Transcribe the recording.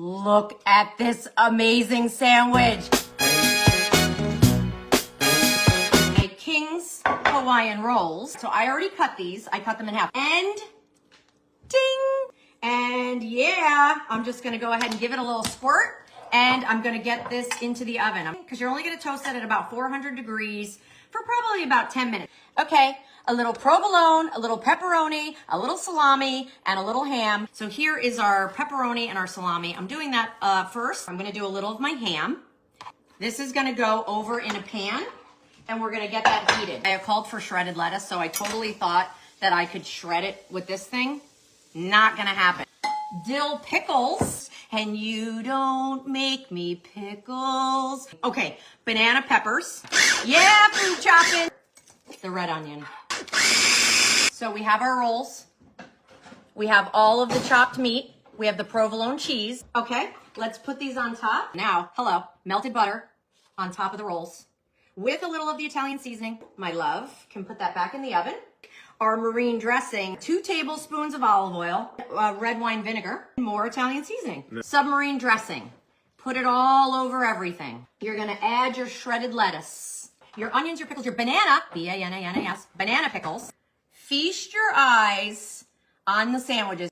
Look at this amazing sandwich. A King's Hawaiian rolls. So I already cut these. I cut them in half. And ding! And yeah, I'm just gonna go ahead and give it a little squirt. And I'm gonna get this into the oven. Because you're only gonna toast it at about 400 degrees for probably about 10 minutes. Okay, a little provolone, a little pepperoni, a little salami, and a little ham. So here is our pepperoni and our salami. I'm doing that first. I'm gonna do a little of my ham. This is gonna go over in a pan, and we're gonna get that heated. I called for shredded lettuce, so I totally thought that I could shred it with this thing. Not gonna happen. Dill pickles, and you don't make me pickles. Okay, banana peppers. Yeah, food chopping. The red onion. So we have our rolls. We have all of the chopped meat. We have the provolone cheese. Okay, let's put these on top. Now, hello, melted butter on top of the rolls with a little of the Italian seasoning. My love can put that back in the oven. Our marine dressing, 2 tablespoons of olive oil, red wine vinegar, more Italian seasoning. Submarine dressing. Put it all over everything. You're gonna add your shredded lettuce, your onions, your pickles, your banana, B-A-N-A-N-A-S, banana pickles. Feast your eyes on the sandwiches.